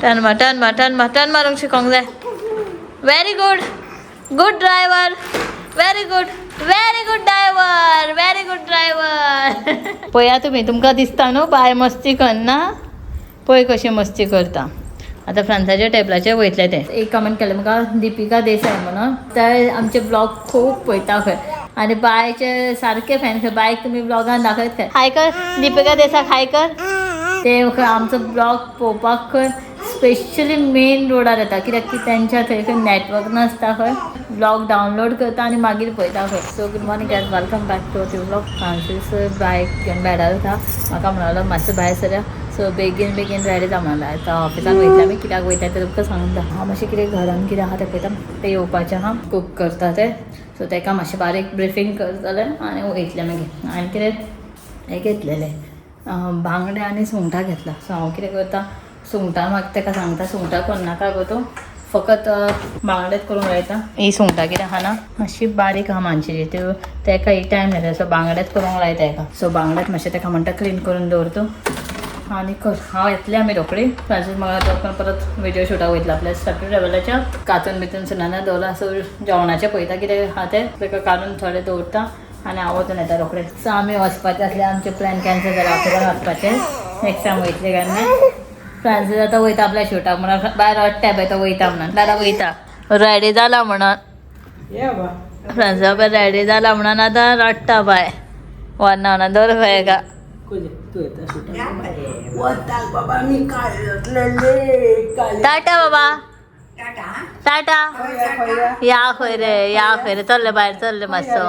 Turn मारूंक शिकोंक जाय. Very good. Good driver. Very good driver. Very good driver. पळया तुम्ही, तुमकां दिसता न्हू बाय मस्ती करना. पळय कशी मस्ती करता. आता फ्रांसाच्या टेबलाचेर वयतले ते. एक कमेंट केलें म्हाका दीपिका देसाय म्हणून. ते आमचे ब्लॉग खूब पळयता खंय आनी बायचे सारके फॅन खंय. बायक तुमी ब्लॉगान दाखयत खंय. हाय कर दीपिका देसाय, हाय कर. ते आमचो ब्लॉग पळोवपाक खंय स्पेशली मेन रोडार येता, कित्याक की तेंच्या थंय खंय नेटवर्क नासता खंय. ब्लॉग डावनलोड करता आनी मागीर पळयता खंय. So good morning guys, welcome back to our blog. Francis bike घेवन भायर वता. म्हाका म्हणलो मातसो भायर सरया. सो बेगीन रेडी जा म्हणलें. आतां ऑफिसान वयतलें आमी. कित्याक वयता तें तुमकां सांगता. हांव मातशें कितें घरान कितें आहा तें पळयता. तें येवपाचें आहा, कूक करता तें. सो तेका मातशें बारीक ब्रिफींग करतलें आनी वयतलें मागीर. हांवें कितें हें घेतलेलें बांगडे आनी सुंगटां घेतला. सो हांव कितें करता, सुंगटां म्हाका तेका सांगता सुंगटां करनाका गो तूं, फकत बांगडेच करूंक लायता. ही सुंगटां कितें आहा ना मातशी बारीक आहा मानशी, त्यो तेका ही टायम येता. सो बांगडेच करूंक लायता हेका. सो बांगडेच मातशें तेका म्हणटा क्लीन करून दवर तूं आनी कर. हांव येतलें आमी रोखडी. फ्रांसीस म्हाका तो परत व्हिडिओ शूटाक वयतलो आपल्या स्टॅच्यू ट्रॅवलाच्या. कातून बितून सुनाना दवरला. सो जेवणाचें पळयता कितें आहा तें तेका काडून थोडें दवरता आनी हांव वचून येता रोखडें. सो आमी वचपाचें आसल्यार आमचें प्लॅन कॅन्सल जाला. ऑफिसान वचपाचें नेक्स्ट टायम वयतलें काय ना. फ्रांसीस आतां वयता आपल्या शूटाक म्हणून. भायर रडटा पळय तो वयता म्हणून. दादा वयता रेडी जाला म्हणून. फ्रांसीस बाबा रेडी जाला म्हणून आतां रडटा बाय. वरना दवर खंय हेका. टाटा बाबा, टाटा. या खंय रे चल्ले भायर चल्ले मातसो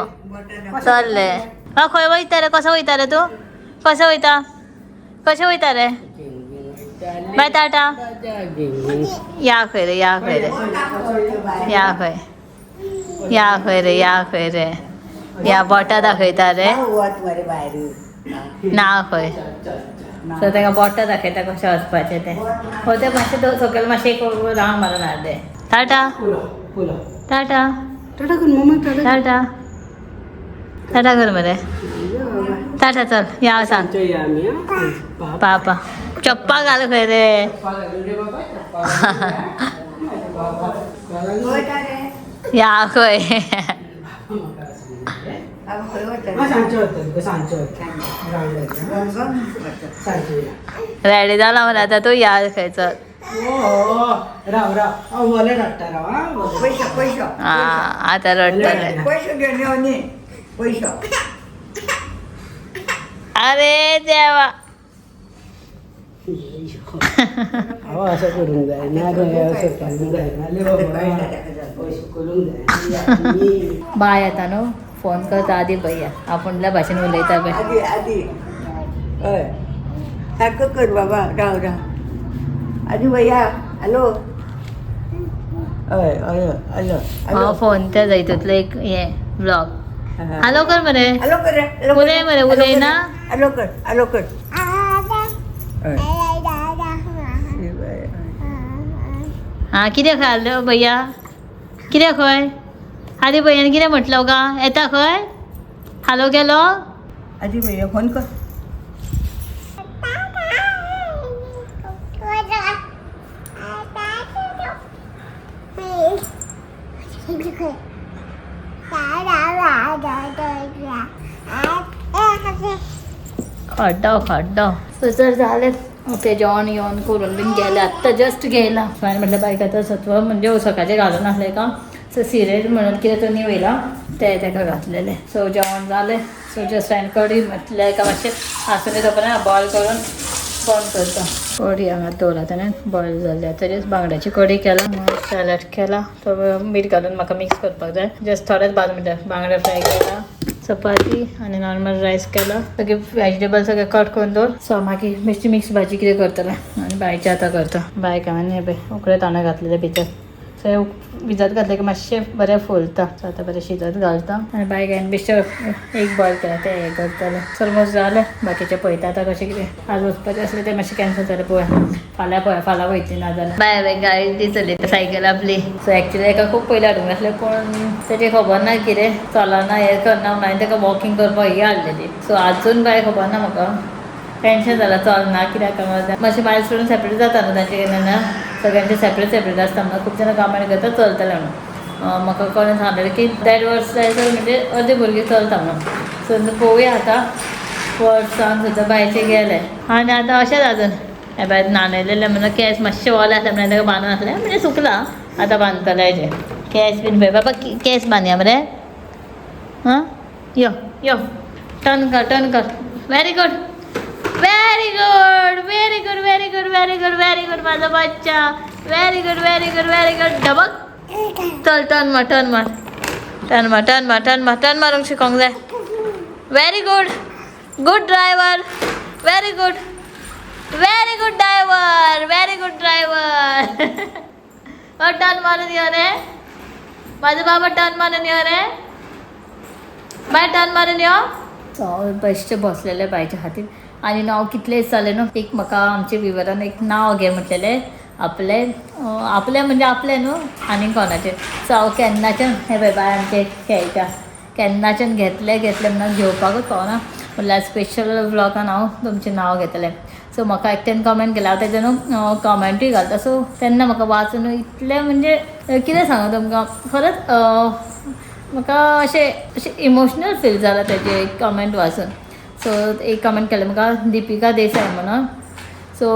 चल्ले. खंय वयता रे, कसो वयता रे तूं, कसो वयता, कशें वयता रे बाय. टाटा. या खंय रे या खंय रे. या बोटां दाखयता रे ना खंय. सो तेका बोटां दाखयता कशें वचपाचें तें. हो तें मातशें सकयल मातशें एक रावंड मारून हाड दे. टाटा टाटा टाटा टाटा कर मरे. टाटा चल. या सांग पापा. चप्पा घाल खंय रे. या खंय रेडी जाला मरे आतां तूं. या खंय चल. आतां रडटलें. अरे देवा. बाय येता न्हू, फोन करता आदी भैया. आपणल्या भाशेन उलयता पळय. सारको कर बाबा. राव आदी भैया. हॅलो. हय हय हॅलो. हांव फोन त्या जायतूतलो एक हें ब्लॉग. हॅलो कर मरे. हॅलो कर. उलय मरे. उलय ना. हॅलो कर. हॅलो कर. हां कितें खाल्लो भैया, कितें खंय. आदी भैयान कितें म्हटलो गा. येता खंय. हालो गेलो. आदी भैया फोन कर. खड्डो. सो तर जालें ते जेवण येवन करून बीन गेले. आत्तां जस्ट गेला. हांवें म्हटलें बायक आतां सत्व म्हणजे सकाळचें घालून आसलें का. सो सिरियल म्हणून कितें तो न्यू येयला तें तेका घातलेलें. सो जेवण जालें. सो जस्ट हांवें कडी म्हटलें का मातशें आसून येता पर्यंत बॉयल करून फोन करता. कडी हांगा दवरला तेणें बॉयल जाल्ली. आतां जस्ट बांगड्याची कडी केला. सॅलड केला. तो मीठ घालून म्हाका मिक्स करपाक जाय. जस्ट थोडेच 5 मिनटां. बांगडे फ्राय केला, चपाती आनी नॉर्मल रायस केला. सगळे व्हेजिटेबल सगळे कट करून दवर. सो मागीर मिरची मिक्स भाजी कितें करतलें आनी बायचें आतां करता. बायक हांवें हें पळय उकडे तांदूळ घातलेले भितर. सो भिजत घातलें की मातशें बरें फुलता. सो आतां बरें शिजत घालता आनी बायक हांवें बेश्टें एक बॉयल केला तें हें करतलें. ऑलमोस्ट जालें. बाकीचें पळयता आतां कशें कितें. आज वचपाचें आसलें तें मातशें कॅन्सल जालें. पळया फाल्यां वयतलीं ना जाल्यार. बाय गाडी ती चलयता सायकल आपली. सो एक्चुली एका खूब पयलीं हाडूंक नासलें पूण तेजें खबर ना कितें चलना हें करना म्हणून हांवें ताका वॉकिंग करपाक ही हाडलेली. सो आजून बाय खबर ना म्हाका टेन्शन जालां चलना कित्याक काय मातशें भायर सोडून सेपरेट जाता न्हू तांचे केन्ना सगळ्यांचे सेपरेट आसता म्हणून खूब जाणां कमेंट करता चलतलें म्हणून म्हाका कोणें सांगलेलें की 1.5 वर्स जायसर म्हणजे अर्दे भुरगीं चलता म्हणून सो पळोवया आतां वर्सान सुद्दां बायचे गेले आनी आतां अशेंच आजून हे भायर न्हाणयलेले म्हणून केस मातशे ओले आसले म्हणून ताका बांदून आसले म्हणजे सुकला आतां बांदतले हेजे केस बीन पळय बाबा केस बांदया मरे हां यो यो टर्न कर very good very good very good very good very good very good माझा बच्चा very good very good very good डबक चल टर्न मारूंक शिकोंक जाय very good good driver very good driver very good driver turn मारून यो रे माझा बाबा टर्न मारून यो रे बाय टर्न मारून यो बेश्टे बसलेले बायच्या खातीर आनी नांव कितलेच जालें न्हू एक म्हाका आमचे विवरान एक नांव घे म्हटलेलें आपलें म्हणजे आपलें न्हू आनी कोणाचें सो हांव केन्नाच्यान हे पळय बाय आमचे खेळटा केन्नाच्यान घेतलें म्हणून घेवपाकूच पावना म्हणल्यार स्पेशल व्लॉगान हांव तुमचें नांव घेतलें सो म्हाका एकट्यान कमेंट केला हांव तेजें न्हू कमेंटूय घालता सो तेन्ना म्हाका वाचून इतलें म्हणजे कितें सांगू तुमकां खरेंच म्हाका अशें इमोशनल फील जालां तेजें एक कमेंट वाचून सो एक कमेंट केलें म्हाका दीपिका देसाय म्हणून सो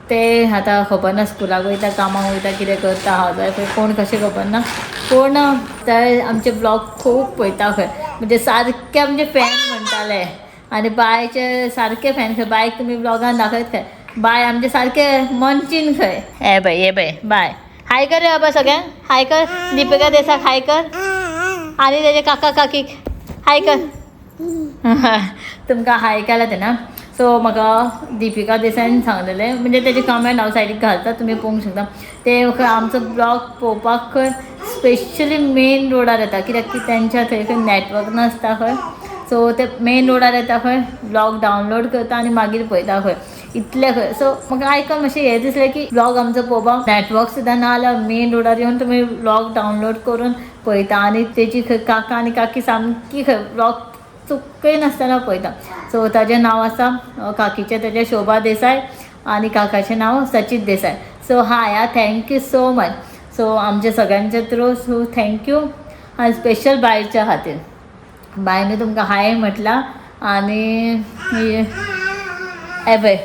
ते आतां खबर ना स्कुलाक वयता कामाक वयता कितें करता हांव जाय खंय कोण कशें खबर ना पूण ते आमचे ब्लॉग खूब पळयता खंय म्हणजे सारके आमचे फॅन म्हणटाले आनी बायचे सारके फॅन खंय बायक तुमी ब्लॉगान दाखयत खंय बाय आमचे सारके मनचीन खंय हे पळय बाय हाय कर रे बाबा सगळ्यांक हाय कर दीपिका देसाक हाय कर आनी तेजे काका काकीक हाय कर तुमकां हाय केला ते ना सो म्हाका दीपिका देसायन सांगलेलें म्हणजे तेजे कमेंट हांव सायडीक घालता तुमी पळोवंक शकता ते आमचो ब्लॉग पळोवपाक खंय स्पेशली मेन रोडार येता कित्याक की तेंच्या थंय खंय नेटवर्क नासता खंय सो ते मेन रोडार येता खंय ब्लॉग डावनलोड करता आनी मागीर पळयता खंय इतलें खंय सो म्हाका आयकून मातशें हें दिसलें की ब्लॉग आमचो पळोवपाक नेटवर्क सुद्दां ना जाल्यार मेन रोडार येवन तुमी ब्लॉग डावनलोड करून पळयता आनी तेजी खंय काका आनी काकी सामकी खंय ब्लॉग चुकय नासतना पळयता सो ताजें नांव आसा काकीचें तेजें शोभा देसाय आनी काकाचें नांव सचित देसाय so hi thank you so much so आमच्या सगळ्यांच्या थ्रू सो थँक्यू आनी स्पेशल बायच्या खातीर बायने तुमकां हाय म्हटलां आनी हे पळय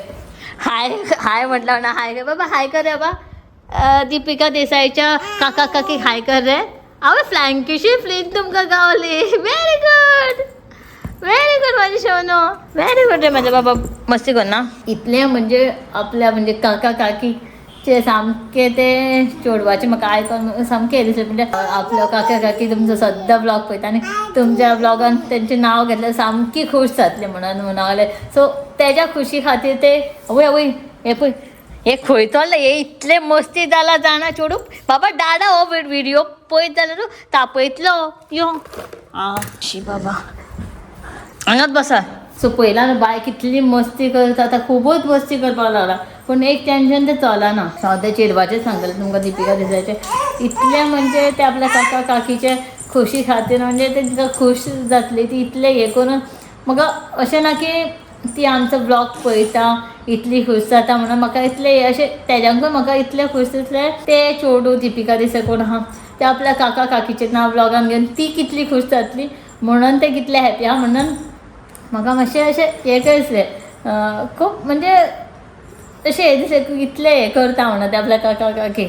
हाय म्हटलं ना हाय कर बाबा हाय कर रे बाबा दीपिका देसायच्या काका काकी हाय कर रे हांवें फ्लँकीशी फ्लीन तुमकां गावली व्हेरी गुड माझी शोनो व्हेरी गुड रे माझे बाबा मस्ती कर ना इतलें म्हणजे आपल्या म्हणजे काका काकीचे सामके ते चेडवाचे म्हाका आयकून सामकें दिसलें म्हणजे आपलो काका काकी तुमचो सद्दां ब्लॉग पळयता आनी तुमच्या ब्लॉगान तेंचें नांव घेतलें सामकी खूश जातलें म्हणून म्हणले सो तेज्या खुशी खातीर ते आवय हे पळय हे खंय चल्लें हे इतलें मस्ती जाला जाणा चेडू बाबा डाडा हो व्हिडियो पळयत जाल्यार तापयतलो यो शी बाबा हांगाच बसा सो पयला न्हू बाय कितली मस्ती करता आतां खूबच मस्ती करपाक लागला पूण एक टेन्शन ते चलना हांव ते चेडवाचें सांगतलें तुमकां दीपिका देसायचें इतलें म्हणजे ते आपल्या काका काकीचे खुशी खातीर म्हणजे ते तिका खूश जातली ती इतलें हें करून म्हाका अशें ना की ती आमचो ब्लॉग पळयता इतली खूश जाता म्हणून म्हाका इतलें अशें तेज्यांकूय म्हाका इतलें खूश दिसलें ते चेडू दीपिका देसाय कोण आहा ते आपल्या काका काकीचें नांव ब्लॉगान घेवन ती कितली खूश जातली म्हणून ते कितले हॅपी आहा म्हणून म्हाका मातशें अशें हें दिसलें खूब म्हणजे अशें हें दिसलें की इतलें हें करता म्हणून ते आपल्या काका काकी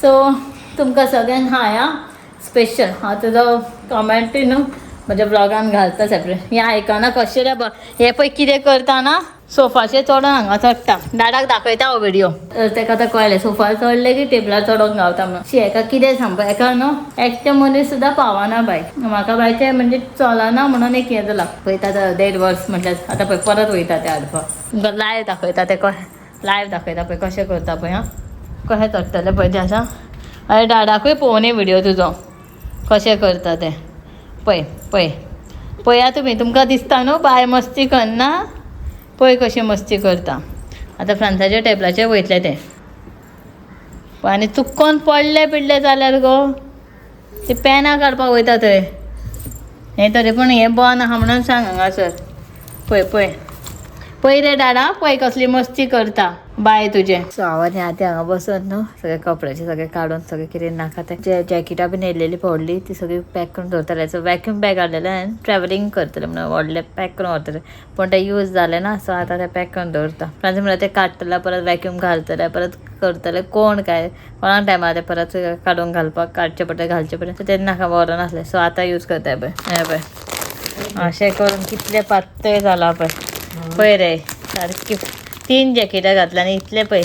सो तुमकां सगळ्यांक हाय आं स्पेशल हांव तुजो कमेंटूय न्हू म्हज्या ब्लॉगान घालता सेपरेट हें आयकना कशें रे हें पळय कितें करता ना सोफाचेर चडोन हांगा चडटा दादाक दाखयता हो व्हिडियो ताका आतां कळ्ळें सोफार चडलें की टेबलार चडोंक गावता म्हणून शी हेका कितें सांगपा हेका न्हू एकटें मनीस सुद्दां पावना बाय म्हाका बाय तें म्हणजे चलना म्हणून एक हें जालां पळयता आतां 1.5 वर्स म्हटल्यार आतां पळय परत वयता तें हाडपाक तुमकां लायव्ह दाखयता तें लायव्ह दाखयता पळय कशें करता पळय आं कशें चडटलें पळय तें आसा अरे दादाकूय पळोवनी व्हिडियो तुजो कशें करता तें पळय पळय पळया तुमी तुमकां दिसता न्हू बाय मस्ती करना पळय कशी मस्ती करता आतां फ्रांसाच्या टेबलाचेर वयतले ते पळय आनी चुकोन पडले जाल्यार गो ते पेनां काडपाक वयता थंय हें तरी पूण हें बंद आहा म्हणून सांग हांगासर पळय पळय पै रे डाडा पै कसली मस्ती करता बाय तुझे सावाने आधी हांगा बसत न्हू सगळे कपड्याचे सगळे काढून सगळे कितें नाका ते जे जॅकेटां बीन येयलेली पडली ती सगळी पॅक करून दवरताले सो वॅक्यूम बॅग हाडलेले हांवें ट्रॅव्हलिंग करतले म्हणून व्हडले पॅक करून व्हरतले पण ते यूज जाले ना सो आतां ते पॅक करून दवरता फ्रांसी म्हणल्यार ते काडटले परत वॅक्यूम घालतले परत करतले कोण काय कोणाक टायमार ते परत काडून घालपाक काडचे पडटले घालचे पडटले सो ते नाका बरो नासले सो आतां यूज करताय पळय हे पळय अशें करून कितले पातळ जाला पळय रे सारकी 3 जॅकेटां घातल्या आनी इतले पळय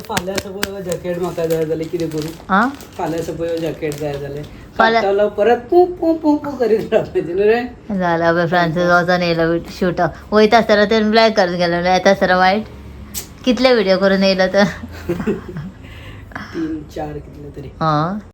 फाल्यां सपोज जॅकेट म्हाका जाय जाल्यार कितें करूं आं फाल्यां सपोज जॅकेट जाय जाल्यार फाल्यां- फाल्यां परत पू पू पू पू करीत रावपाचें न्हू रे झाला पळय फ्रांसीस वचून येयलो शूट वयता आसतना ते ब्लॅक करून गेलो येता आसतना वायट कितले व्हिडिओ करून येयलो तर 3-4 कितले तरी हां